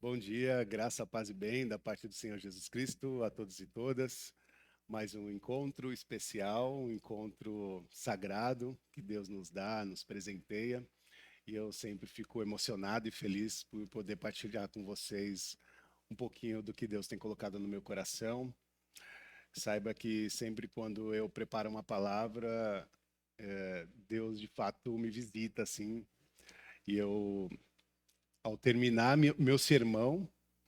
Bom dia, graça, paz e bem da parte do Senhor Jesus Cristo a todos e todas. Mais um encontro especial, um encontro sagrado que Deus nos dá, nos presenteia. E eu sempre fico emocionado e feliz por poder partilhar com vocês um pouquinho do que Deus tem colocado no meu coração. Saiba que sempre quando eu preparo uma palavra, Deus de fato me visita assim. E eu, ao terminar meu sermão,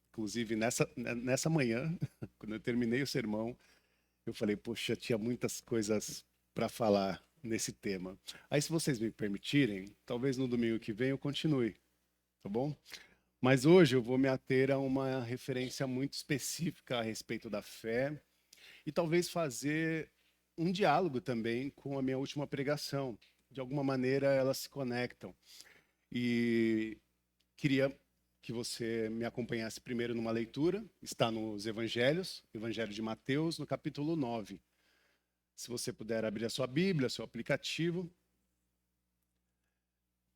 inclusive nessa manhã, quando eu terminei o sermão, eu falei, poxa, tinha muitas coisas para falar nesse tema. Aí, se vocês me permitirem, talvez no domingo que vem eu continue, tá bom? Mas hoje eu vou me ater a uma referência muito específica a respeito da fé e talvez fazer um diálogo também com a minha última pregação. De alguma maneira elas se conectam. E queria que você me acompanhasse primeiro numa leitura, está nos Evangelhos, Evangelho de Mateus, no capítulo 9. Se você puder abrir a sua Bíblia, seu aplicativo,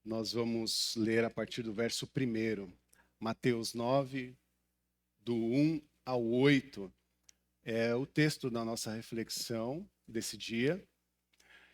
nós vamos ler a partir do verso 1. Mateus 9, do 1 ao 8, é o texto da nossa reflexão desse dia.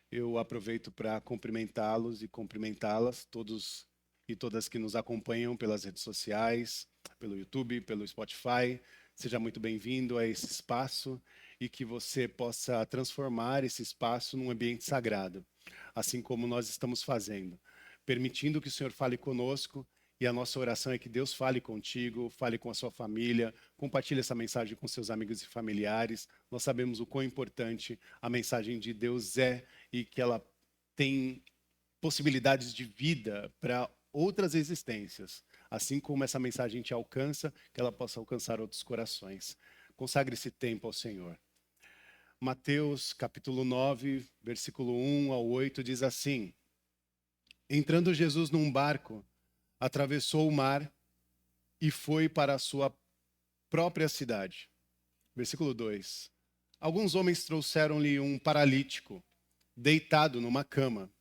Eu aproveito para cumprimentá-los e cumprimentá-las, todos e todas que nos acompanham pelas redes sociais, pelo YouTube, pelo Spotify. Seja muito bem-vindo a esse espaço e que você possa transformar esse espaço num ambiente sagrado, assim como nós estamos fazendo, permitindo que o Senhor fale conosco. E a nossa oração é que Deus fale contigo, fale com a sua família, compartilhe essa mensagem com seus amigos e familiares. Nós sabemos o quão importante a mensagem de Deus é e que ela tem possibilidades de vida para outras existências. Assim como essa mensagem te alcança, que ela possa alcançar outros corações. Consagre esse tempo ao Senhor. Mateus capítulo 9, versículo 1 ao 8 diz assim: Entrando Jesus num barco, atravessou o mar e foi para a sua própria cidade. Versículo 2. Alguns homens trouxeram-lhe um paralítico, deitado numa cama.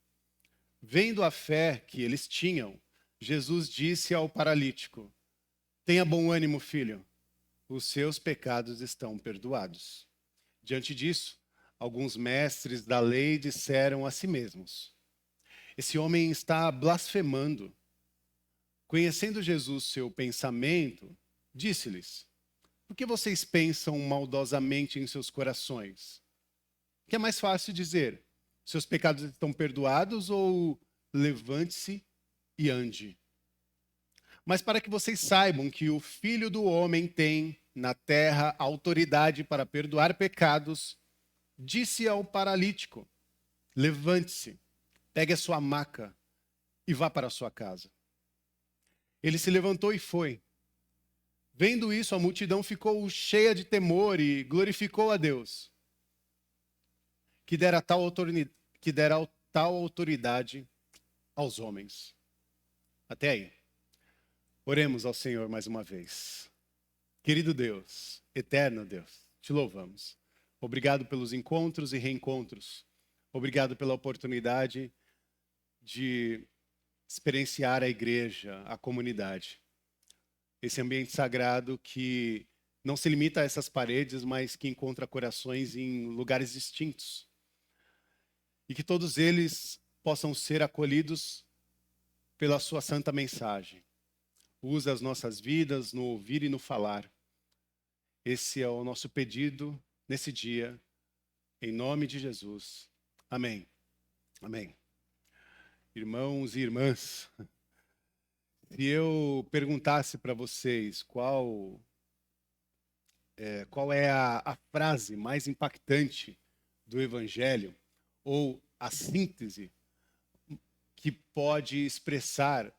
Vendo a fé que eles tinham, Jesus disse ao paralítico: Tenha bom ânimo, filho, os seus pecados estão perdoados. Diante disso, alguns mestres da lei disseram a si mesmos: Esse homem está blasfemando. Conhecendo Jesus seu pensamento, disse-lhes: Por que vocês pensam maldosamente em seus corações? O que é mais fácil dizer? Seus pecados estão perdoados ou levante-se e ande? Mas para que vocês saibam que o Filho do Homem tem na terra autoridade para perdoar pecados, disse ao paralítico: Levante-se, pegue a sua maca e vá para a sua casa. Ele se levantou e foi. Vendo isso, a multidão ficou cheia de temor e glorificou a Deus, que dera tal autoridade aos homens. Até aí. Oremos ao Senhor mais uma vez. Querido Deus, eterno Deus, te louvamos. Obrigado pelos encontros e reencontros. Obrigado pela oportunidade de experienciar a igreja, a comunidade. Esse ambiente sagrado que não se limita a essas paredes, mas que encontra corações em lugares distintos. E que todos eles possam ser acolhidos pela sua santa mensagem. Usa as nossas vidas no ouvir e no falar. Esse é o nosso pedido nesse dia, em nome de Jesus. Amém. Amém. Irmãos e irmãs, se eu perguntasse para vocês qual é a frase mais impactante do Evangelho, ou a síntese que pode expressar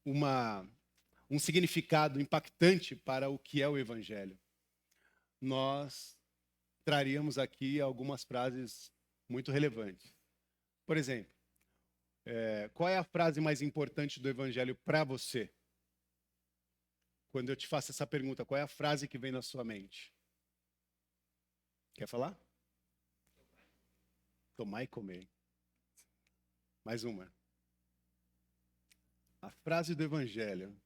uma, um significado impactante para o que é o Evangelho, nós traríamos aqui algumas frases muito relevantes. Por exemplo, qual é a frase mais importante do Evangelho para você? Quando eu te faço essa pergunta, qual é a frase que vem na sua mente? Quer falar? Tomar e comer. Mais uma. A frase do Evangelho.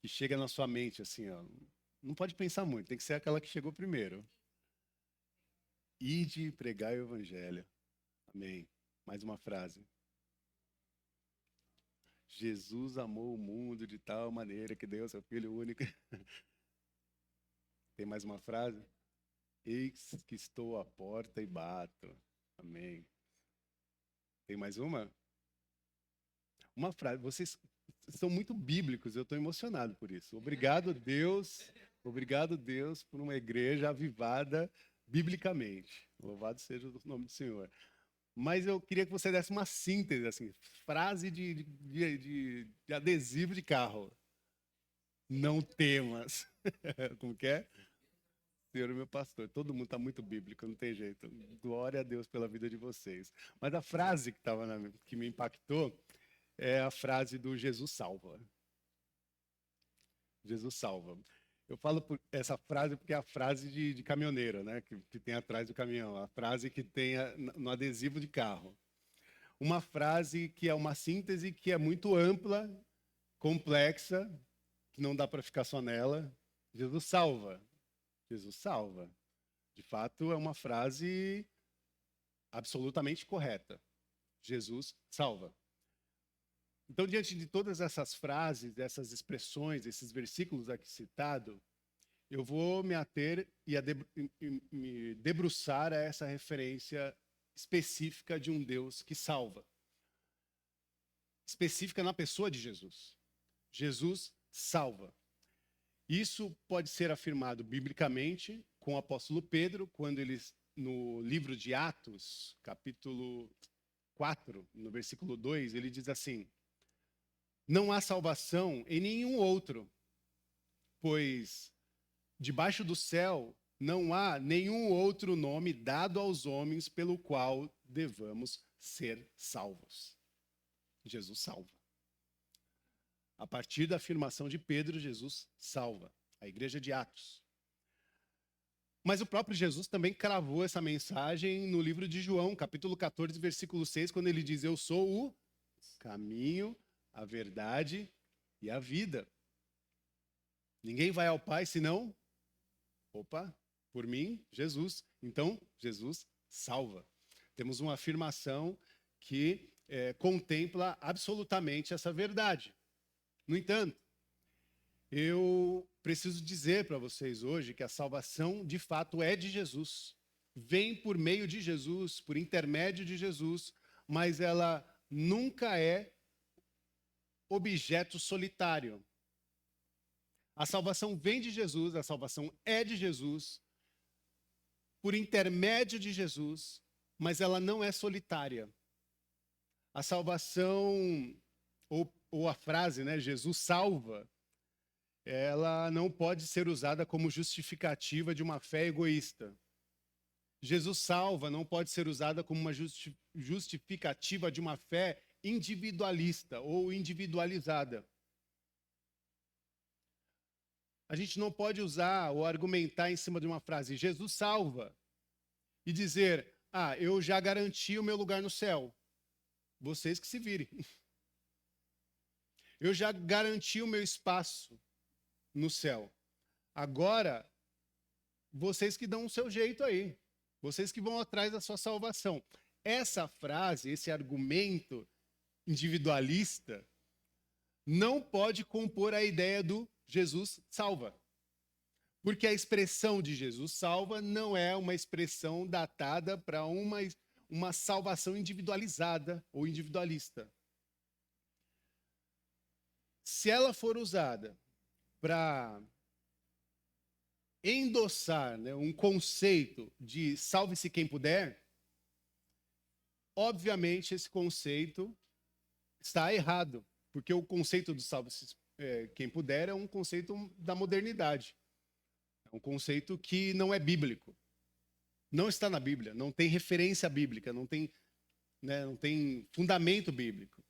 que chega na sua mente, assim, ó. Não pode pensar muito, tem que ser aquela que chegou primeiro. Ide pregar o evangelho. Amém. Mais uma frase. Jesus amou o mundo de tal maneira que deu seu Filho único. Tem mais uma frase? Eis que estou à porta e bato. Amém. Tem mais uma? Uma frase. Vocês são muito bíblicos, eu estou emocionado por isso. Obrigado, Deus. Obrigado, Deus, por uma igreja avivada biblicamente. Louvado seja o nome do Senhor. Mas eu queria que você desse uma síntese, assim, frase de adesivo de carro. Não temas. Como que é? Senhor, meu pastor. Todo mundo está muito bíblico, não tem jeito. Glória a Deus pela vida de vocês. Mas a frase que me impactou é a frase do Jesus salva. Jesus salva. Eu falo essa frase porque é a frase de caminhoneiro, né? Que tem atrás do caminhão. A frase que tem no adesivo de carro. Uma frase que é uma síntese que é muito ampla, complexa, que não dá para ficar só nela. Jesus salva. Jesus salva. De fato, é uma frase absolutamente correta. Jesus salva. Então, diante de todas essas frases, essas expressões, esses versículos aqui citados, eu vou me ater e me debruçar a essa referência específica de um Deus que salva. Específica na pessoa de Jesus. Jesus salva. Isso pode ser afirmado biblicamente com o apóstolo Pedro, quando ele, no livro de Atos, capítulo 4, no versículo 2, ele diz assim: não há salvação em nenhum outro, pois debaixo do céu não há nenhum outro nome dado aos homens pelo qual devamos ser salvos. Jesus salva. A partir da afirmação de Pedro, Jesus salva. A igreja de Atos. Mas o próprio Jesus também cravou essa mensagem no livro de João, capítulo 14, versículo 6, quando ele diz: eu sou o caminho, a verdade e a vida. Ninguém vai ao Pai senão, por mim, Jesus. Então, Jesus salva. Temos uma afirmação que contempla absolutamente essa verdade. No entanto, eu preciso dizer para vocês hoje que a salvação, de fato, é de Jesus. Vem por meio de Jesus, por intermédio de Jesus, mas ela nunca é objeto solitário. A salvação vem de Jesus, a salvação é de Jesus, por intermédio de Jesus, mas ela não é solitária. A salvação, ou a frase, né, Jesus salva, ela não pode ser usada como justificativa de uma fé egoísta. Jesus salva não pode ser usada como uma justificativa de uma fé individualista ou individualizada. A gente não pode usar ou argumentar em cima de uma frase, Jesus salva, e dizer, eu já garanti o meu lugar no céu. Vocês que se virem. Eu já garanti o meu espaço no céu. Agora, vocês que dão o seu jeito aí. Vocês que vão atrás da sua salvação. Essa frase, esse argumento individualista, não pode compor a ideia do Jesus salva. Porque a expressão de Jesus salva não é uma expressão datada para uma salvação individualizada ou individualista. Se ela for usada para endossar, né, um conceito de salve-se quem puder, obviamente esse conceito está errado, porque o conceito do salve-se quem puder é um conceito da modernidade. É um conceito que não é bíblico. Não está na Bíblia, não tem referência bíblica, não tem fundamento bíblico.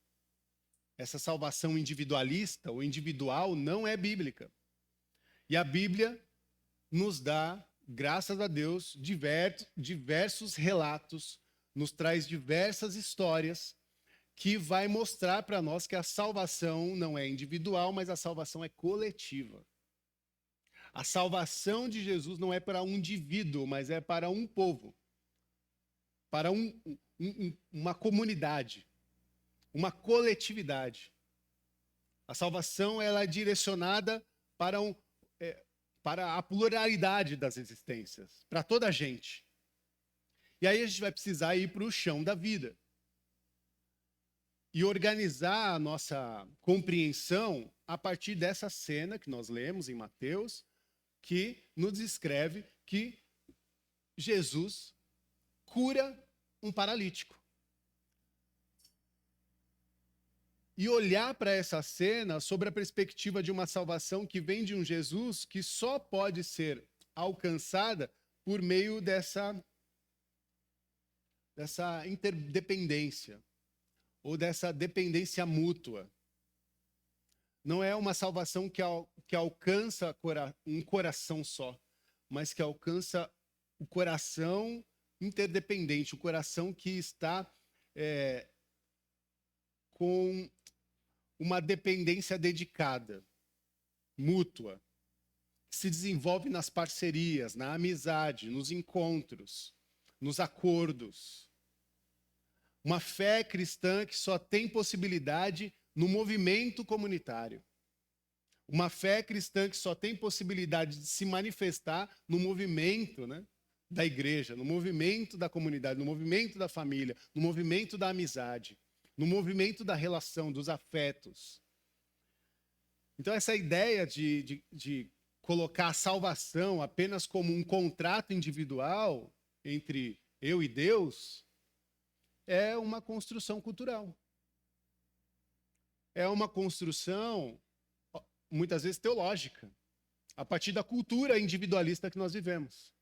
Essa salvação individualista ou individual não é bíblica. E a Bíblia nos dá, graças a Deus, diversos relatos, nos traz diversas histórias que vai mostrar para nós que a salvação não é individual, mas a salvação é coletiva. A salvação de Jesus não é para um indivíduo, mas é para um povo, para uma comunidade, uma coletividade. A salvação ela é direcionada para a pluralidade das existências, para toda a gente. E aí a gente vai precisar ir para o chão da vida e organizar a nossa compreensão a partir dessa cena que nós lemos em Mateus, que nos descreve que Jesus cura um paralítico. E olhar para essa cena sobre a perspectiva de uma salvação que vem de um Jesus que só pode ser alcançada por meio dessa interdependência, ou dessa dependência mútua. Não é uma salvação que alcança um coração só, mas que alcança o coração interdependente, o coração que está com uma dependência dedicada, mútua, que se desenvolve nas parcerias, na amizade, nos encontros, nos acordos. Uma fé cristã que só tem possibilidade no movimento comunitário. Uma fé cristã que só tem possibilidade de se manifestar no movimento, né, da igreja, no movimento da comunidade, no movimento da família, no movimento da amizade, no movimento da relação, dos afetos. Então, essa ideia de colocar a salvação apenas como um contrato individual entre eu e Deus é uma construção cultural. É uma construção, muitas vezes, teológica, a partir da cultura individualista que nós vivemos.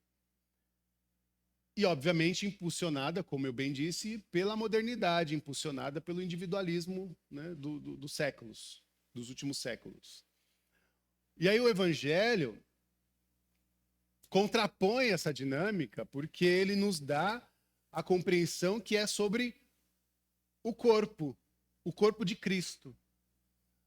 E, obviamente, impulsionada, como eu bem disse, pela modernidade, impulsionada pelo individualismo, né, dos séculos, dos últimos séculos. E aí o Evangelho contrapõe essa dinâmica porque ele nos dá a compreensão que é sobre o corpo de Cristo.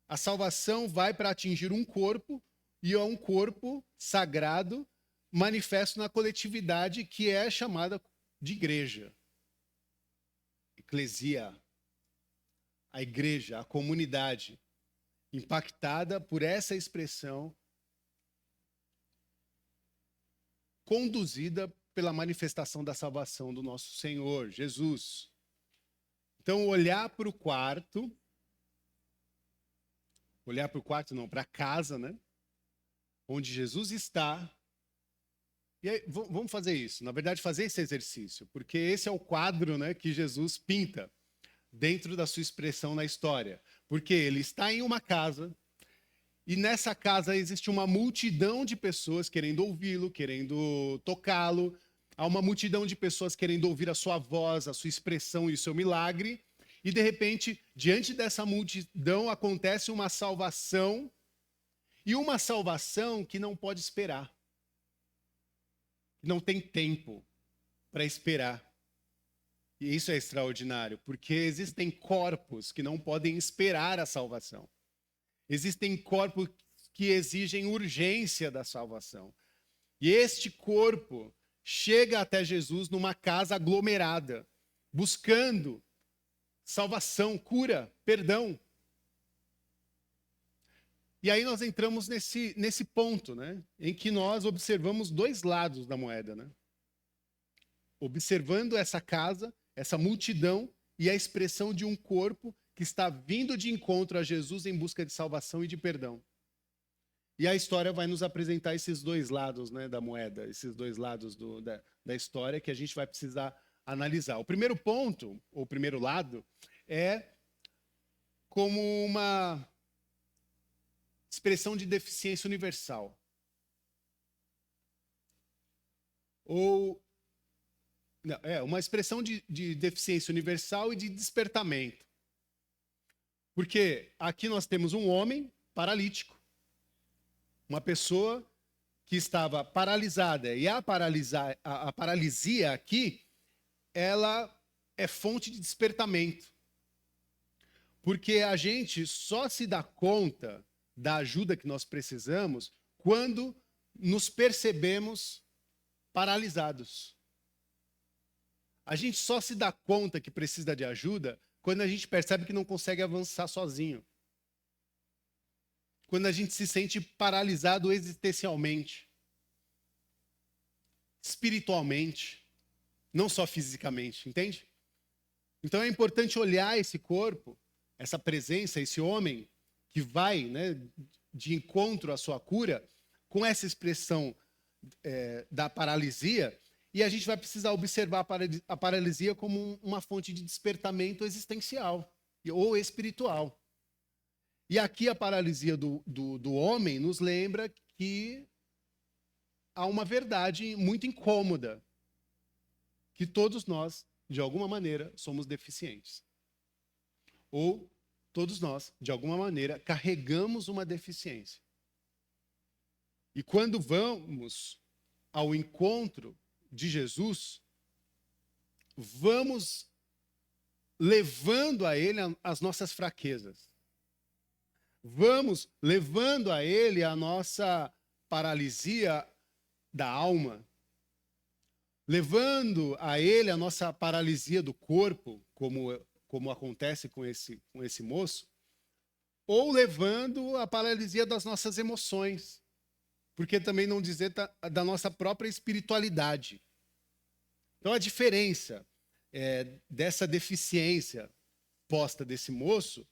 A salvação vai para atingir um corpo, e é um corpo sagrado, manifesto na coletividade que é chamada de igreja. Eclesia, a igreja, a comunidade, impactada por essa expressão, conduzida pela manifestação da salvação do nosso Senhor, Jesus. Então, olhar para a casa, né? Onde Jesus está. E aí, vamos fazer isso, na verdade, fazer esse exercício, porque esse é o quadro, né, que Jesus pinta dentro da sua expressão na história. Porque ele está em uma casa, e nessa casa existe uma multidão de pessoas querendo ouvi-lo, querendo tocá-lo. Há uma multidão de pessoas querendo ouvir a sua voz, a sua expressão e o seu milagre. E, de repente, diante dessa multidão acontece uma salvação, e uma salvação que não pode esperar. Não tem tempo para esperar. E isso é extraordinário, porque existem corpos que não podem esperar a salvação. Existem corpos que exigem urgência da salvação. E este corpo chega até Jesus numa casa aglomerada, buscando salvação, cura, perdão. E aí nós entramos nesse ponto, né, em que nós observamos dois lados da moeda, né? Observando essa casa, essa multidão e a expressão de um corpo que está vindo de encontro a Jesus em busca de salvação e de perdão. E a história vai nos apresentar esses dois lados, né, da moeda, esses dois lados da história que a gente vai precisar analisar. O primeiro ponto, ou o primeiro lado, é como uma expressão de deficiência universal. Ou uma expressão de deficiência universal e de despertamento. Porque aqui nós temos um homem paralítico, uma pessoa que estava paralisada, e a paralisia aqui, ela é fonte de despertamento. Porque a gente só se dá conta da ajuda que nós precisamos quando nos percebemos paralisados. A gente só se dá conta que precisa de ajuda quando a gente percebe que não consegue avançar sozinho. Quando a gente se sente paralisado existencialmente, espiritualmente, não só fisicamente, entende? Então é importante olhar esse corpo, essa presença, esse homem que vai, né, de encontro à sua cura, com essa expressão da paralisia, e a gente vai precisar observar a paralisia como uma fonte de despertamento existencial ou espiritual. E aqui a paralisia do homem nos lembra que há uma verdade muito incômoda, que todos nós, de alguma maneira, somos deficientes. Ou todos nós, de alguma maneira, carregamos uma deficiência. E quando vamos ao encontro de Jesus, vamos levando a ele as nossas fraquezas. Vamos levando a ele a nossa paralisia da alma. Levando a ele a nossa paralisia do corpo, como acontece com esse moço, ou levando a paralisia das nossas emoções, porque também não dizer da nossa própria espiritualidade. Então a diferença dessa deficiência posta desse moço,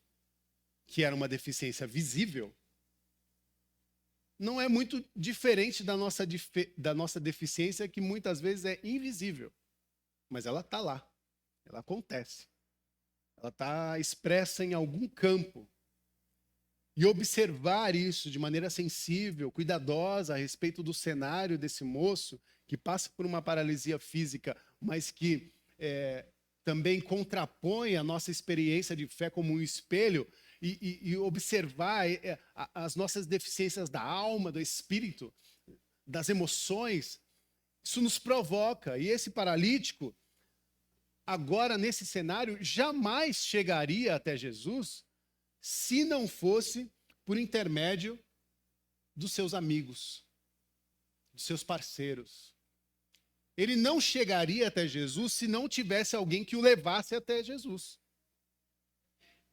que era uma deficiência visível, não é muito diferente da nossa deficiência, que muitas vezes é invisível, mas ela está lá, ela acontece, ela está expressa em algum campo. E observar isso de maneira sensível, cuidadosa a respeito do cenário desse moço, que passa por uma paralisia física, mas que também contrapõe a nossa experiência de fé como um espelho, e observar as nossas deficiências da alma, do espírito, das emoções, isso nos provoca. E esse paralítico, agora nesse cenário, jamais chegaria até Jesus se não fosse por intermédio dos seus amigos, dos seus parceiros. Ele não chegaria até Jesus se não tivesse alguém que o levasse até Jesus.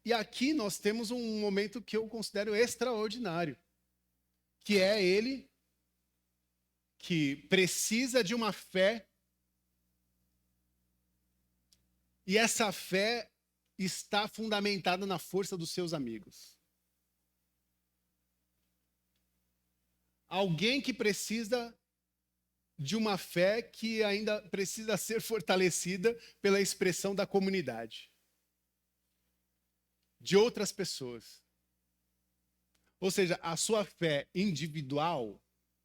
E aqui nós temos um momento que eu considero extraordinário, que é ele que precisa de uma fé, e essa fé está fundamentada na força dos seus amigos. Alguém que precisa de uma fé que ainda precisa ser fortalecida pela expressão da comunidade, de outras pessoas. Ou seja, a sua fé individual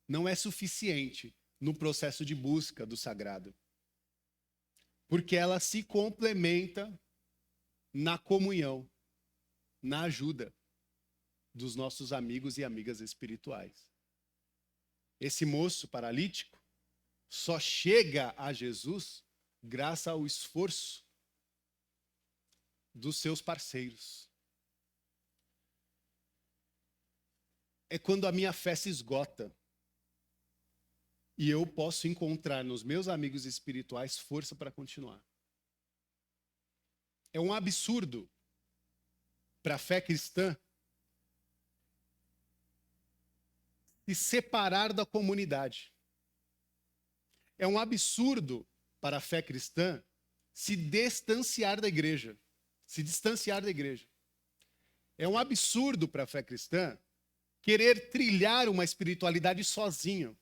não é suficiente no processo de busca do sagrado, porque ela se complementa na comunhão, na ajuda dos nossos amigos e amigas espirituais. Esse moço paralítico só chega a Jesus graças ao esforço dos seus parceiros. É quando a minha fé se esgota e eu posso encontrar nos meus amigos espirituais força para continuar. É um absurdo para a fé cristã se separar da comunidade. É um absurdo para a fé cristã se distanciar da igreja. É um absurdo para a fé cristã querer trilhar uma espiritualidade sozinho.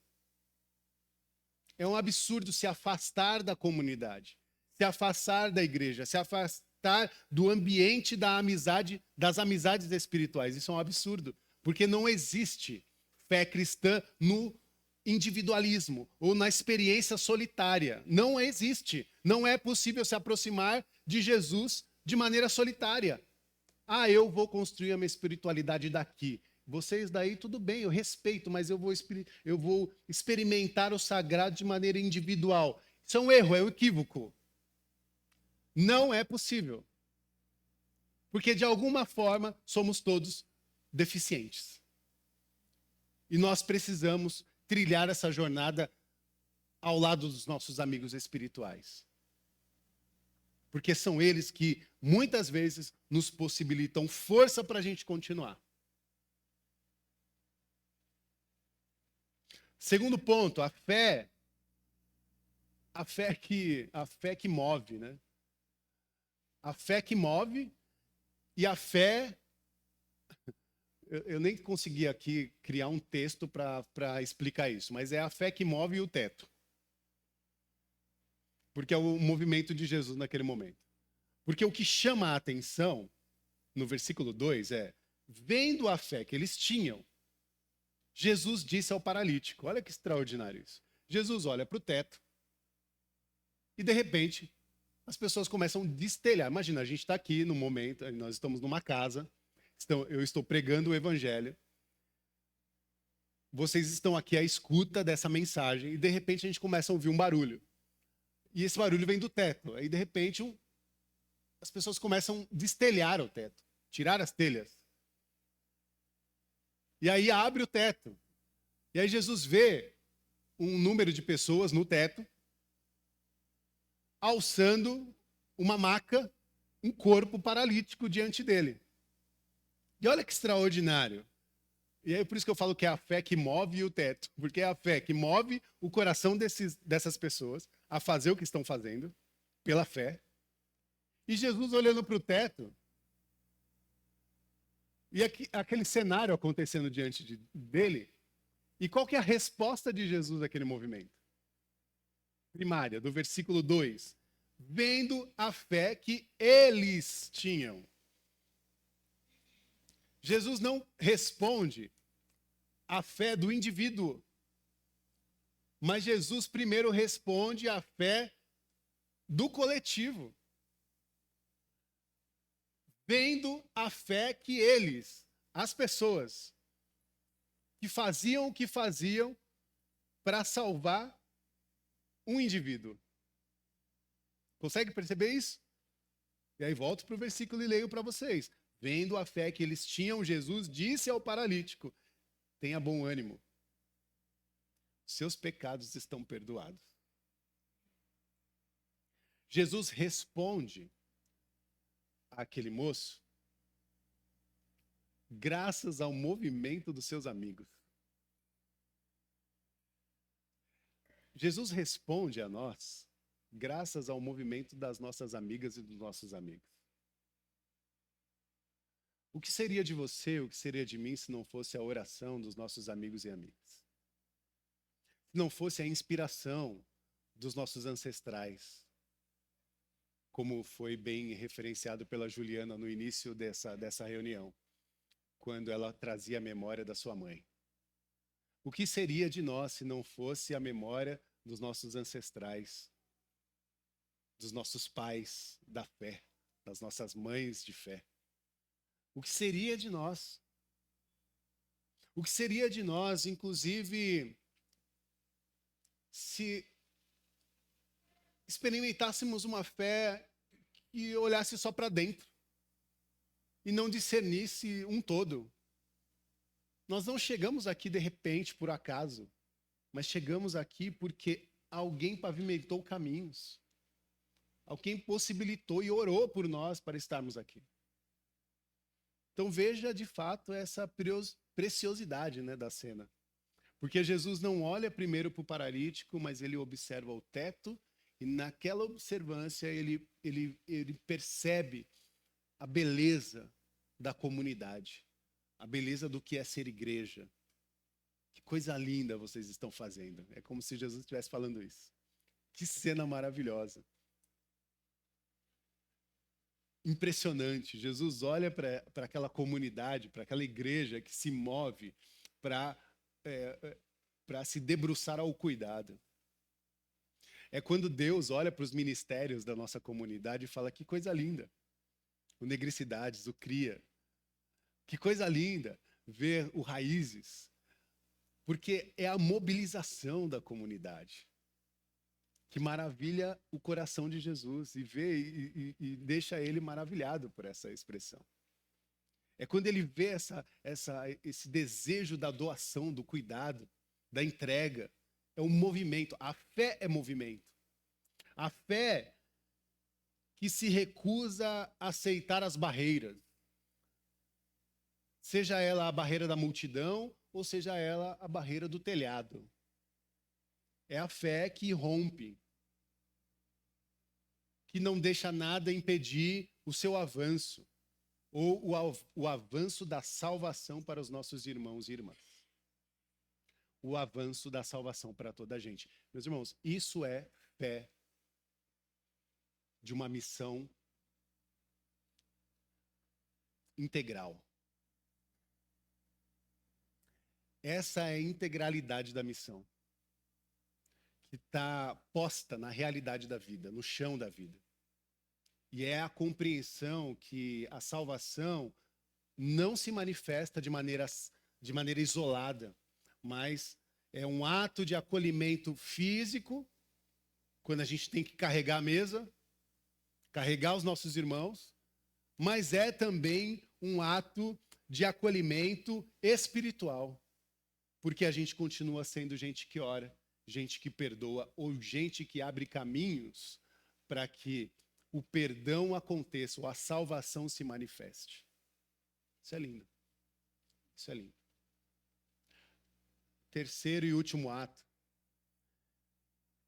É um absurdo se afastar da comunidade, se afastar da igreja, se afastar do ambiente da amizade, das amizades espirituais. Isso é um absurdo, porque não existe fé cristã no individualismo ou na experiência solitária. Não existe. Não é possível se aproximar de Jesus de maneira solitária. Ah, eu vou construir a minha espiritualidade daqui. Vocês daí, tudo bem, eu respeito, mas eu vou experimentar o sagrado de maneira individual. Isso é um erro, é um equívoco. Não é possível. Porque de alguma forma somos todos deficientes. E nós precisamos trilhar essa jornada ao lado dos nossos amigos espirituais. Porque são eles que muitas vezes nos possibilitam força para a gente continuar. Segundo ponto, a fé que move, né? A fé que move e a fé... Eu nem consegui aqui criar um texto para explicar isso, mas é a fé que move o teto. Porque é o movimento de Jesus naquele momento. Porque o que chama a atenção, no versículo 2, é: vendo a fé que eles tinham, Jesus disse ao paralítico, olha que extraordinário isso. Jesus olha para o teto e, de repente, as pessoas começam a destelhar. Imagina, a gente está aqui no momento, nós estamos numa casa, eu estou pregando o evangelho, vocês estão aqui à escuta dessa mensagem e, de repente, a gente começa a ouvir um barulho. E esse barulho vem do teto. Aí, de repente, as pessoas começam a destelhar o teto, tirar as telhas. E aí abre o teto. E aí Jesus vê um número de pessoas no teto, alçando uma maca, um corpo paralítico diante dele. E olha que extraordinário. E é por isso que eu falo que é a fé que move o teto. Porque é a fé que move o coração dessas pessoas a fazer o que estão fazendo, pela fé. E Jesus olhando para o teto, e aquele cenário acontecendo diante dele, e qual que é a resposta de Jesus àquele movimento? Primária, do versículo 2. Vendo a fé que eles tinham. Jesus não responde à fé do indivíduo, mas Jesus primeiro responde à fé do coletivo. Vendo a fé que eles, as pessoas, que faziam o que faziam para salvar um indivíduo. Consegue perceber isso? E aí volto para o versículo e leio para vocês. Vendo a fé que eles tinham, Jesus disse ao paralítico: tenha bom ânimo, seus pecados estão perdoados. Jesus responde àquele moço graças ao movimento dos seus amigos. Jesus responde a nós graças ao movimento das nossas amigas e dos nossos amigos. O que seria de você, o que seria de mim se não fosse a oração dos nossos amigos e amigas? Se não fosse a inspiração dos nossos ancestrais, como foi bem referenciado pela Juliana no início dessa reunião, quando ela trazia a memória da sua mãe. O que seria de nós se não fosse a memória dos nossos ancestrais, dos nossos pais da fé, das nossas mães de fé? O que seria de nós? O que seria de nós, inclusive, se experimentássemos uma fé que olhasse só para dentro e não discernisse um todo? Nós não chegamos aqui de repente, por acaso, mas chegamos aqui porque alguém pavimentou caminhos. Alguém possibilitou e orou por nós para estarmos aqui. Então veja de fato essa preciosidade, né, da cena. Porque Jesus não olha primeiro para o paralítico, mas ele observa o teto e naquela observância ele percebe a beleza da comunidade. A beleza do que é ser igreja. Que coisa linda vocês estão fazendo. É como se Jesus estivesse falando isso. Que cena maravilhosa. Impressionante. Jesus olha para aquela comunidade, para aquela igreja que se move para se debruçar ao cuidado. É quando Deus olha para os ministérios da nossa comunidade e fala: que coisa linda. O Negricidades, o CRIA. Que coisa linda ver o Raízes, porque é a mobilização da comunidade. que maravilha o coração de Jesus e vê e deixa ele maravilhado por essa expressão. É quando ele vê esse desejo da doação, do cuidado, da entrega. É um movimento. A fé é movimento. A fé que se recusa a aceitar as barreiras. Seja ela a barreira da multidão ou seja ela a barreira do telhado. É a fé que rompe, que não deixa nada impedir o seu avanço, ou o avanço da salvação para os nossos irmãos e irmãs. O avanço da salvação para toda a gente. Meus irmãos, isso é fé de uma missão integral. Essa é a integralidade da missão, que está posta na realidade da vida, no chão da vida. E é a compreensão que a salvação não se manifesta de maneira isolada, mas é um ato de acolhimento físico, quando a gente tem que carregar a mesa, carregar os nossos irmãos, mas é também um ato de acolhimento espiritual, porque a gente continua sendo gente que ora, gente que perdoa, ou gente que abre caminhos para que o perdão aconteça, ou a salvação se manifeste. Isso é lindo. Isso é lindo. Terceiro e último ato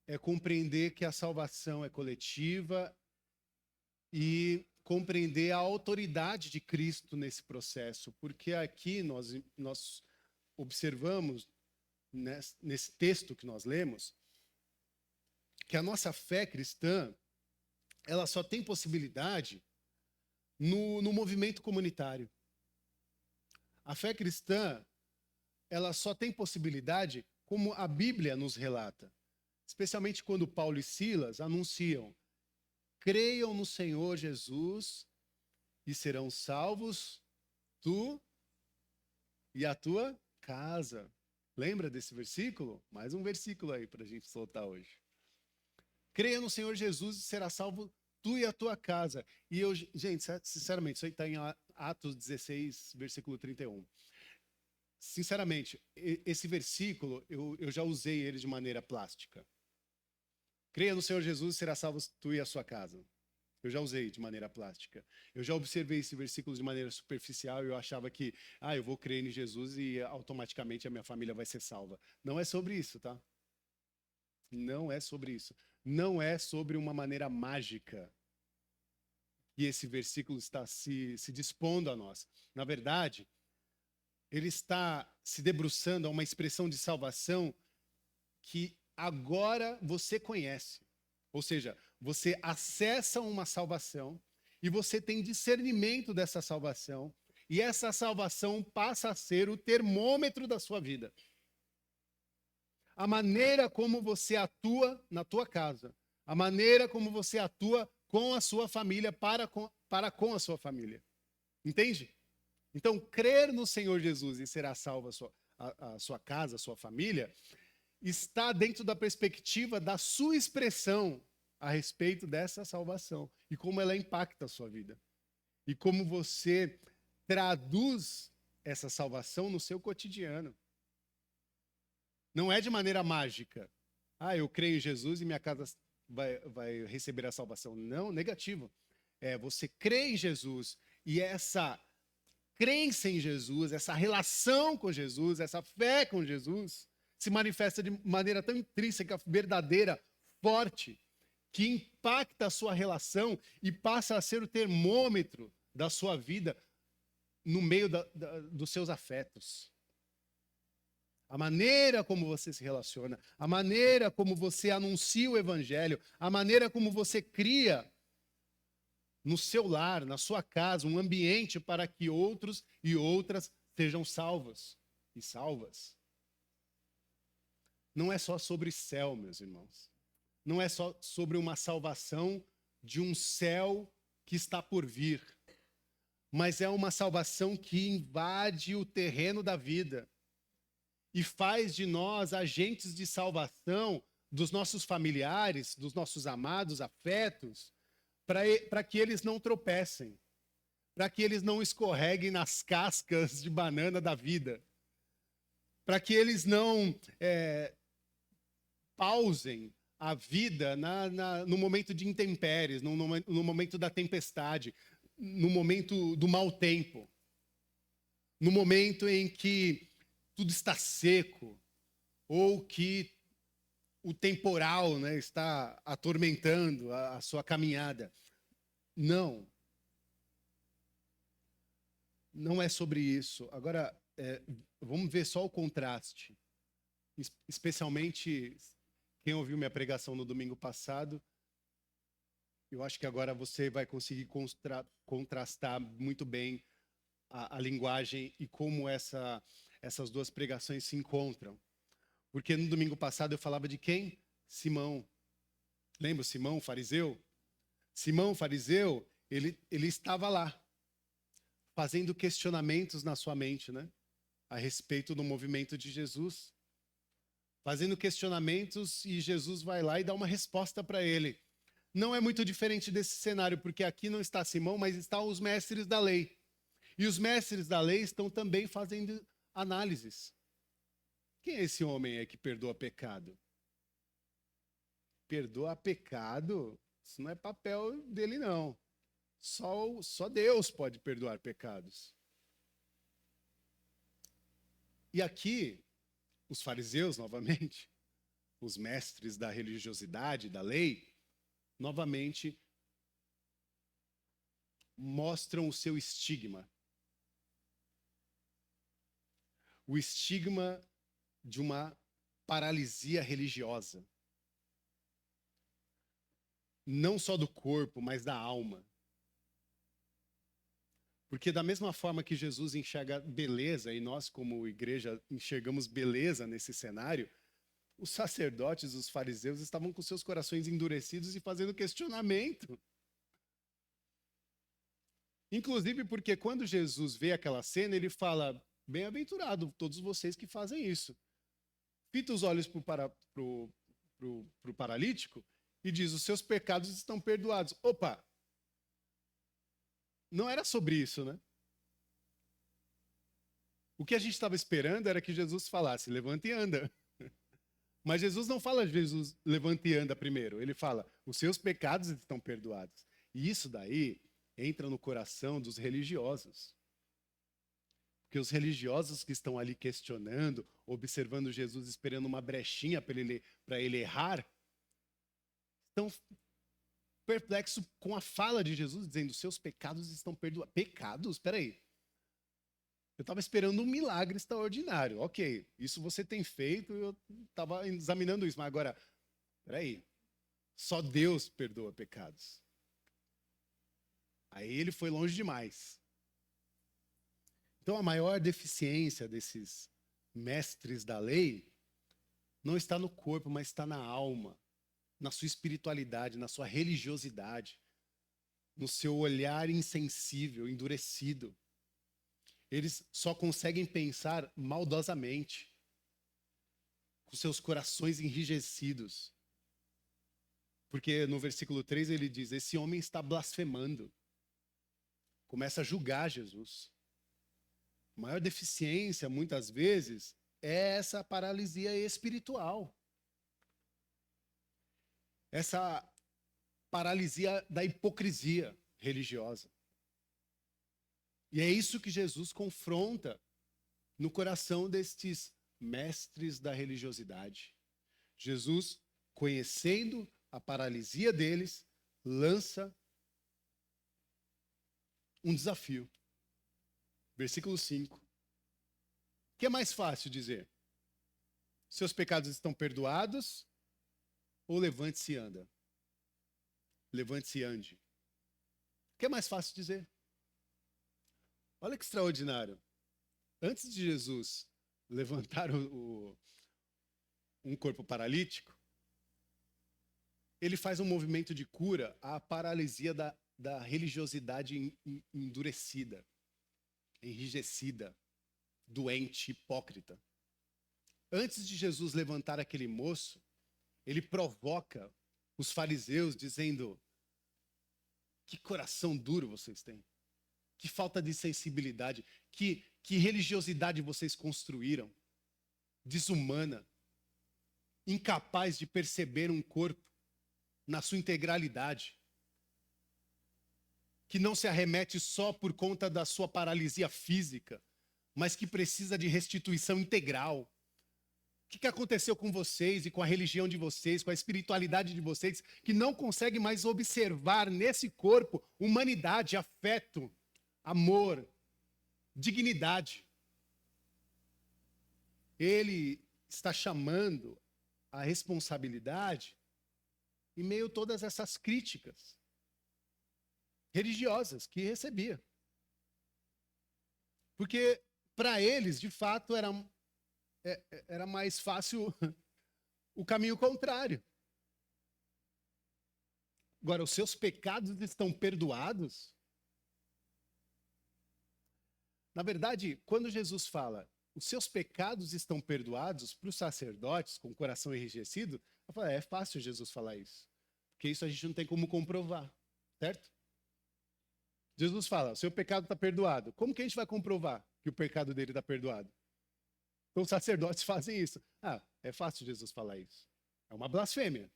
é compreender que a salvação é coletiva e compreender a autoridade de Cristo nesse processo, porque aqui nós observamos, nesse texto que nós lemos, que a nossa fé cristã ela só tem possibilidade no movimento comunitário. A fé cristã ela só tem possibilidade como a Bíblia nos relata, especialmente quando Paulo e Silas anunciam: creiam no Senhor Jesus e serão salvos tu e a tua casa. Lembra desse versículo? Mais um versículo aí para a gente soltar hoje. Creia no Senhor Jesus e será salvo tu e a tua casa. E eu, gente, sinceramente, isso aí está em Atos 16, versículo 31. Sinceramente, esse versículo, eu já usei ele de maneira plástica. Creia no Senhor Jesus e será salvo tu e a sua casa. Eu já usei de maneira plástica. Eu já observei esse versículo de maneira superficial e eu achava que, eu vou crer em Jesus e automaticamente a minha família vai ser salva. Não é sobre isso, tá? Não é sobre isso. Não é sobre uma maneira mágica que esse versículo está se dispondo a nós. Na verdade, ele está se debruçando a uma expressão de salvação que agora você conhece. Ou seja, você acessa uma salvação e você tem discernimento dessa salvação e essa salvação passa a ser o termômetro da sua vida. A maneira como você atua na tua casa, a maneira como você atua com a sua família, para com a sua família. Entende? Então, crer no Senhor Jesus e será salva a sua casa, a sua família, está dentro da perspectiva da sua expressão a respeito dessa salvação e como ela impacta a sua vida. E como você traduz essa salvação no seu cotidiano. Não é de maneira mágica. Eu creio em Jesus e minha casa vai receber a salvação. Não, negativo. Você crê em Jesus e essa crença em Jesus, essa relação com Jesus, essa fé com Jesus, se manifesta de maneira tão intrínseca, verdadeira, forte, que impacta a sua relação e passa a ser o termômetro da sua vida no meio dos seus afetos. A maneira como você se relaciona, a maneira como você anuncia o evangelho, a maneira como você cria no seu lar, na sua casa, um ambiente para que outros e outras sejam salvos e salvas. Não é só sobre céu, meus irmãos. Não é só sobre uma salvação de um céu que está por vir, mas é uma salvação que invade o terreno da vida e faz de nós agentes de salvação dos nossos familiares, dos nossos amados, afetos, para que eles não tropecem, para que eles não escorreguem nas cascas de banana da vida, para que eles não pausem a vida no momento de intempéries, no momento da tempestade, no momento do mau tempo, no momento em que tudo está seco, ou que o temporal, né, está atormentando a sua caminhada. Não. Não é sobre isso. Agora, vamos ver só o contraste. Especialmente quem ouviu minha pregação no domingo passado, eu acho que agora você vai conseguir contrastar muito bem a linguagem e como essas duas pregações se encontram. Porque no domingo passado eu falava de quem? Simão. Lembra Simão, fariseu? Simão, fariseu, ele estava lá, fazendo questionamentos na sua mente, né? A respeito do movimento de Jesus. Fazendo questionamentos e Jesus vai lá e dá uma resposta para ele. Não é muito diferente desse cenário, porque aqui não está Simão, mas estão os mestres da lei. E os mestres da lei estão também fazendo análises. Quem é esse homem aí que perdoa pecado? Perdoa pecado? Isso não é papel dele, não. Só Deus pode perdoar pecados. E aqui, os fariseus, novamente, os mestres da religiosidade, da lei, novamente mostram o seu estigma. O estigma de uma paralisia religiosa. Não só do corpo, mas da alma. Porque da mesma forma que Jesus enxerga beleza, e nós como igreja enxergamos beleza nesse cenário, os sacerdotes, os fariseus estavam com seus corações endurecidos e fazendo questionamento. Inclusive porque quando Jesus vê aquela cena, ele fala: bem-aventurado todos vocês que fazem isso. Fita os olhos para o paralítico e diz: os seus pecados estão perdoados. Opa! Não era sobre isso, né? O que a gente estava esperando era que Jesus falasse: levanta e anda. Mas Jesus não fala: Jesus, levanta e anda primeiro. Ele fala: os seus pecados estão perdoados. E isso daí entra no coração dos religiosos. Porque os religiosos que estão ali questionando, observando Jesus, esperando uma brechinha para ele errar, estão perplexos com a fala de Jesus, dizendo: seus pecados estão perdoados. Pecados? Espera aí. Eu estava esperando um milagre extraordinário. Ok, isso você tem feito, eu estava examinando isso. Mas agora, espera aí. Só Deus perdoa pecados. Aí ele foi longe demais. Então a maior deficiência desses mestres da lei não está no corpo, mas está na alma, na sua espiritualidade, na sua religiosidade, no seu olhar insensível, endurecido. Eles só conseguem pensar maldosamente, com seus corações enrijecidos. Porque no versículo 3 ele diz: esse homem está blasfemando. Começa a julgar Jesus. A maior deficiência, muitas vezes, é essa paralisia espiritual. Essa paralisia da hipocrisia religiosa. E é isso que Jesus confronta no coração destes mestres da religiosidade. Jesus, conhecendo a paralisia deles, lança um desafio. Versículo 5. O que é mais fácil dizer? Seus pecados estão perdoados? Ou levante-se e anda? Levante-se e ande. O que é mais fácil dizer? Olha que extraordinário. Antes de Jesus levantar um corpo paralítico, ele faz um movimento de cura à paralisia da religiosidade endurecida, enrijecida, doente, hipócrita. Antes de Jesus levantar aquele moço, ele provoca os fariseus dizendo: que coração duro vocês têm, que falta de sensibilidade, que religiosidade vocês construíram, desumana, incapaz de perceber um corpo na sua integralidade, que não se arremete só por conta da sua paralisia física, mas que precisa de restituição integral. O que aconteceu com vocês e com a religião de vocês, com a espiritualidade de vocês, que não consegue mais observar nesse corpo humanidade, afeto, amor, dignidade? Ele está chamando a responsabilidade em meio a todas essas críticas religiosas que recebia. Porque para eles, de fato, era mais fácil o caminho contrário. Agora, os seus pecados estão perdoados? Na verdade, quando Jesus fala, os seus pecados estão perdoados, para os sacerdotes com o coração enrijecido, eu falo, é fácil Jesus falar isso. Porque isso a gente não tem como comprovar, certo? Jesus fala, o seu pecado está perdoado. Como que a gente vai comprovar que o pecado dele está perdoado? Então os sacerdotes fazem isso. Ah, é fácil Jesus falar isso. É uma blasfêmia.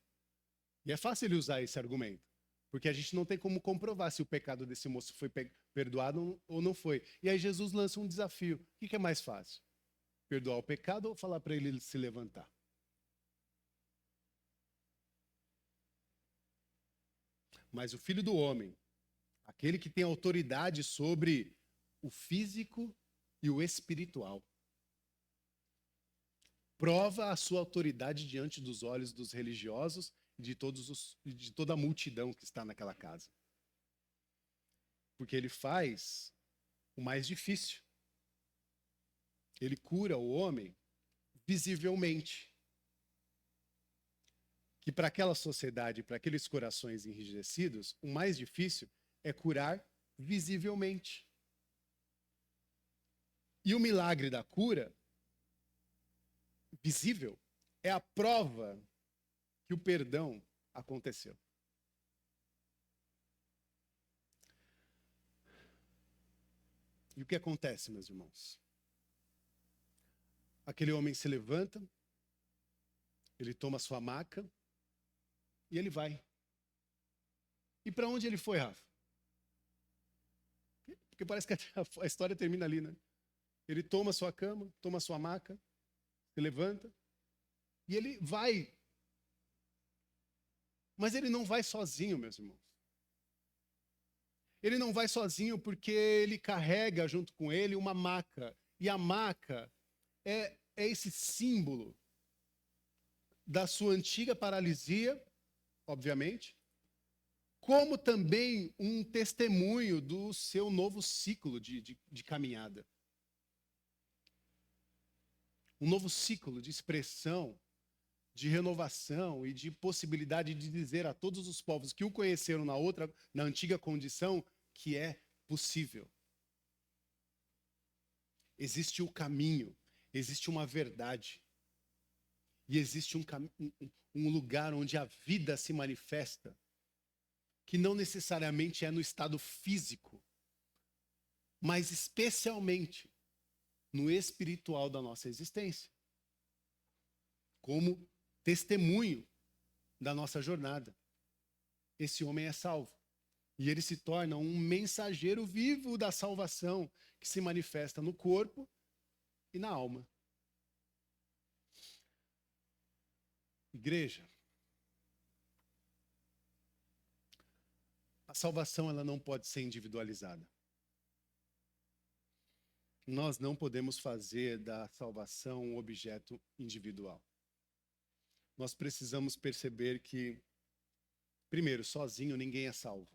E é fácil ele usar esse argumento. Porque a gente não tem como comprovar se o pecado desse moço foi perdoado ou não foi. E aí Jesus lança um desafio. O que é mais fácil? Perdoar o pecado ou falar para ele se levantar? Mas o Filho do Homem, aquele que tem autoridade sobre o físico e o espiritual, prova a sua autoridade diante dos olhos dos religiosos e de toda a multidão que está naquela casa. Porque ele faz o mais difícil. Ele cura o homem visivelmente. Que para aquela sociedade, para aqueles corações enrijecidos, o mais difícil é curar visivelmente. E o milagre da cura visível é a prova que o perdão aconteceu. E o que acontece, meus irmãos? Aquele homem se levanta, ele toma sua maca e ele vai. E para onde ele foi, Rafa? Porque parece que a história termina ali, né? Ele toma sua cama, toma sua maca, se levanta e ele vai. Mas ele não vai sozinho, meus irmãos. Ele não vai sozinho porque ele carrega junto com ele uma maca. E a maca é esse símbolo da sua antiga paralisia, obviamente, como também um testemunho do seu novo ciclo de caminhada. Um novo ciclo de expressão, de renovação e de possibilidade de dizer a todos os povos que o conheceram na antiga condição, que é possível. Existe o caminho, existe uma verdade. E existe um lugar onde a vida se manifesta, que não necessariamente é no estado físico, mas especialmente no espiritual da nossa existência, como testemunho da nossa jornada. Esse homem é salvo. E ele se torna um mensageiro vivo da salvação, que se manifesta no corpo e na alma. Igreja, a salvação ela não pode ser individualizada. Nós não podemos fazer da salvação um objeto individual. Nós precisamos perceber que, primeiro, sozinho ninguém é salvo.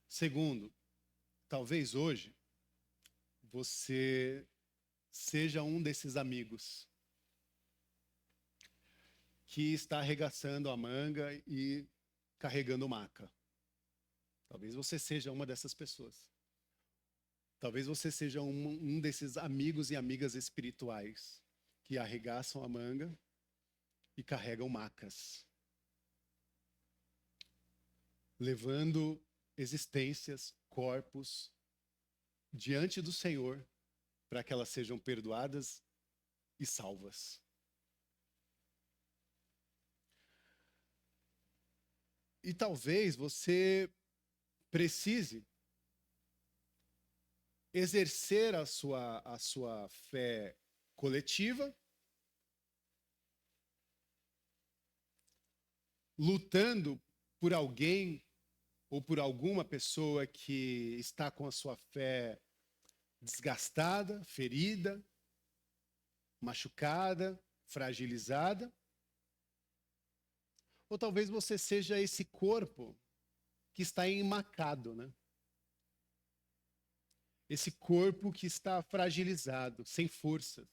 Segundo, talvez hoje você seja um desses amigos que está arregaçando a manga e carregando maca. Talvez você seja uma dessas pessoas. Talvez você seja um desses amigos e amigas espirituais que arregaçam a manga e carregam macas, levando existências, corpos, diante do Senhor, para que elas sejam perdoadas e salvas. E talvez você precise exercer a sua fé coletiva, lutando por alguém ou por alguma pessoa que está com a sua fé desgastada, ferida, machucada, fragilizada. Ou talvez você seja esse corpo que está enmacado, né? Esse corpo que está fragilizado, sem força.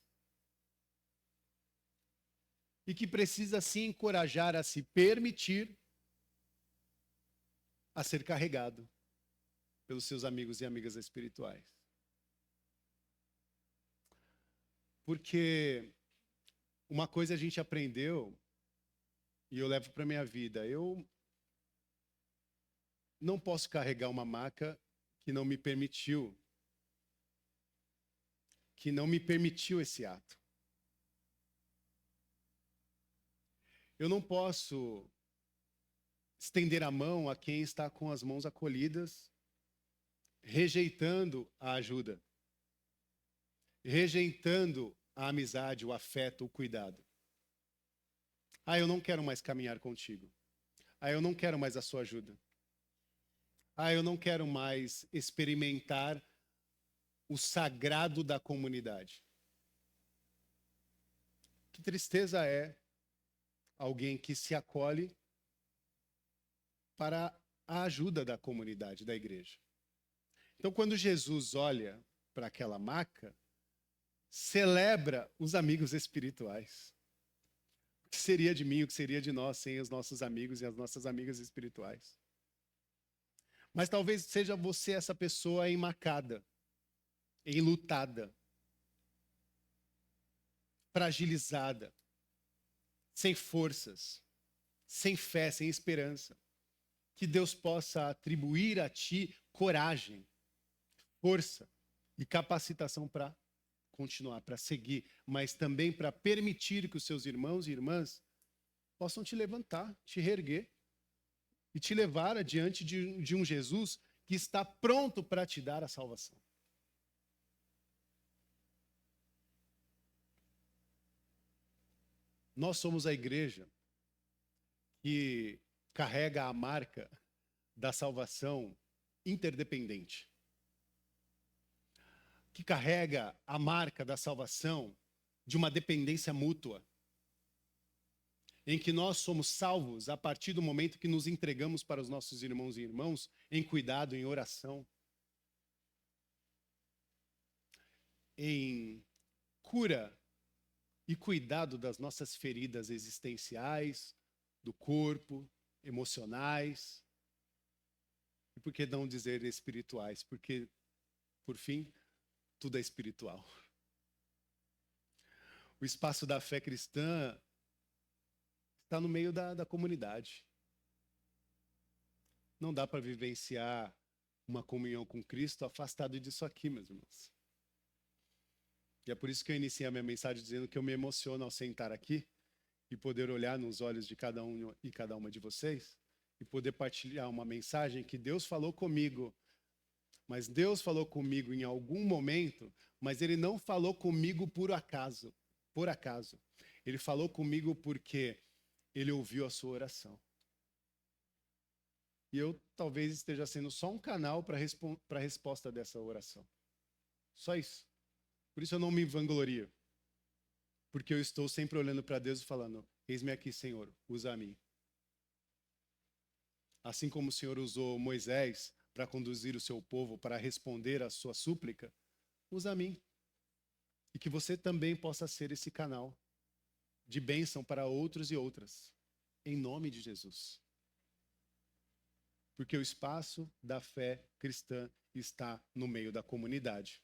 E que precisa se encorajar a se permitir a ser carregado pelos seus amigos e amigas espirituais. Porque uma coisa a gente aprendeu e eu levo para a minha vida. Eu não posso carregar uma maca que não me permitiu esse ato. Eu não posso estender a mão a quem está com as mãos acolhidas, rejeitando a ajuda, rejeitando a amizade, o afeto, o cuidado. Ah, eu não quero mais caminhar contigo. Ah, eu não quero mais a sua ajuda. Ah, eu não quero mais experimentar o sagrado da comunidade. Que tristeza é alguém que se acolhe para a ajuda da comunidade, da igreja. Então, quando Jesus olha para aquela maca, celebra os amigos espirituais. O que seria de mim, o que seria de nós sem os nossos amigos e as nossas amigas espirituais? Mas talvez seja você essa pessoa enmacada, enlutada, fragilizada, sem forças, sem fé, sem esperança. Que Deus possa atribuir a ti coragem, força e capacitação para continuar, para seguir, mas também para permitir que os seus irmãos e irmãs possam te levantar, te reerguer e te levar adiante de um Jesus que está pronto para te dar a salvação. Nós somos a igreja que carrega a marca da salvação interdependente, que carrega a marca da salvação de uma dependência mútua, em que nós somos salvos a partir do momento que nos entregamos para os nossos irmãos e irmãos em cuidado, em oração, em cura e cuidado das nossas feridas existenciais, do corpo, emocionais, e por que não dizer espirituais? Porque, por fim, tudo é espiritual. O espaço da fé cristã está no meio da comunidade. Não dá para vivenciar uma comunhão com Cristo afastado disso aqui, meus irmãos. E é por isso que eu iniciei a minha mensagem dizendo que eu me emociono ao sentar aqui e poder olhar nos olhos de cada um e cada uma de vocês e poder partilhar uma mensagem que Deus falou comigo. Mas Deus falou comigo em algum momento, mas Ele não falou comigo por acaso. Por acaso. Ele falou comigo porque Ele ouviu a sua oração. E eu talvez esteja sendo só um canal para a resposta dessa oração. Só isso. Por isso eu não me vanglorio. Porque eu estou sempre olhando para Deus e falando: eis-me aqui, Senhor, usa a mim. Assim como o Senhor usou Moisés para conduzir o seu povo, para responder à sua súplica, usa a mim. E que você também possa ser esse canal de bênção para outros e outras. Em nome de Jesus. Porque o espaço da fé cristã está no meio da comunidade.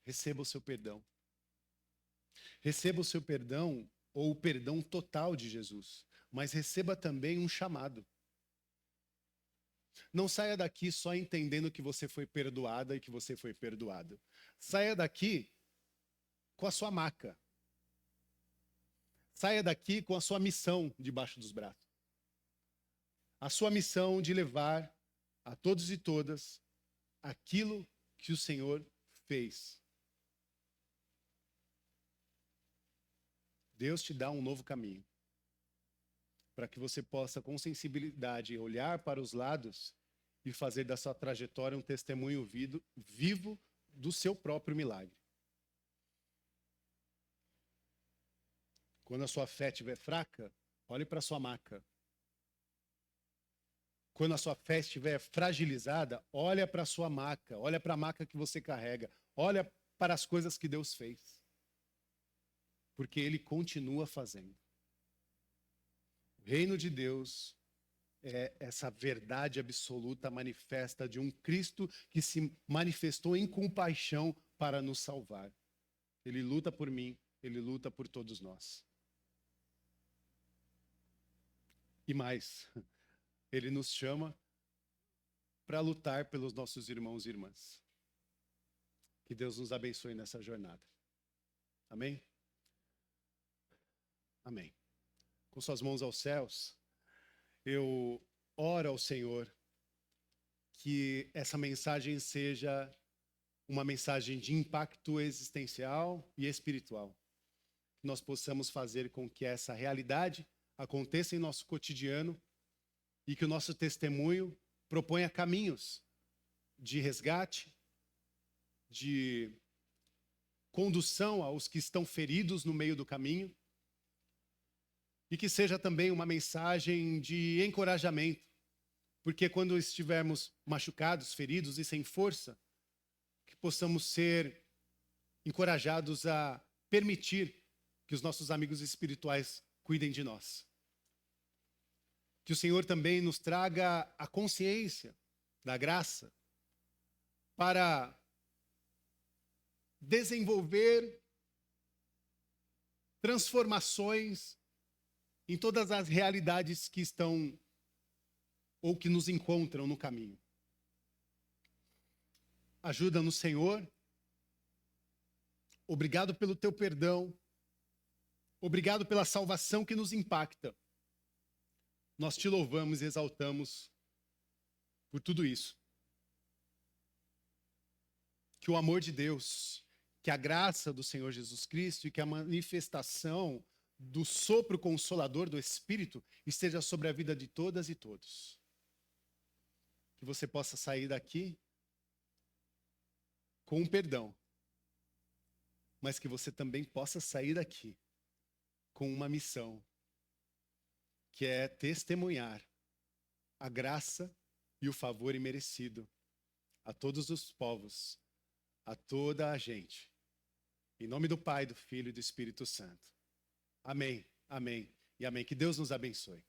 Receba o seu perdão. Receba o seu perdão ou o perdão total de Jesus, mas receba também um chamado. Não saia daqui só entendendo que você foi perdoada e que você foi perdoado. Saia daqui com a sua maca. Saia daqui com a sua missão debaixo dos braços. A sua missão de levar a todos e todas aquilo que o Senhor fez. Deus te dá um novo caminho, para que você possa, com sensibilidade, olhar para os lados e fazer da sua trajetória um testemunho vivo do seu próprio milagre. Quando a sua fé estiver fraca, olhe para a sua maca. Quando a sua fé estiver fragilizada, olha para a sua maca, olha para a maca que você carrega, olha para as coisas que Deus fez. Porque Ele continua fazendo. O reino de Deus é essa verdade absoluta manifesta de um Cristo que se manifestou em compaixão para nos salvar. Ele luta por mim, Ele luta por todos nós. E mais, Ele nos chama para lutar pelos nossos irmãos e irmãs. Que Deus nos abençoe nessa jornada. Amém? Amém. Com suas mãos aos céus, eu oro ao Senhor que essa mensagem seja uma mensagem de impacto existencial e espiritual. Que nós possamos fazer com que essa realidade aconteça em nosso cotidiano e que o nosso testemunho proponha caminhos de resgate, de condução aos que estão feridos no meio do caminho, e que seja também uma mensagem de encorajamento, porque quando estivermos machucados, feridos e sem força, que possamos ser encorajados a permitir que os nossos amigos espirituais cuidem de nós. Que o Senhor também nos traga a consciência da graça para desenvolver transformações em todas as realidades que estão ou que nos encontram no caminho. Ajuda-nos, Senhor. Obrigado pelo teu perdão. Obrigado pela salvação que nos impacta. Nós te louvamos e exaltamos por tudo isso. Que o amor de Deus, que a graça do Senhor Jesus Cristo e que a manifestação do sopro consolador do Espírito esteja sobre a vida de todas e todos. Que você possa sair daqui com um perdão, mas que você também possa sair daqui com uma missão, que é testemunhar a graça e o favor imerecido a todos os povos, a toda a gente. Em nome do Pai, do Filho e do Espírito Santo. Amém, amém e amém. Que Deus nos abençoe.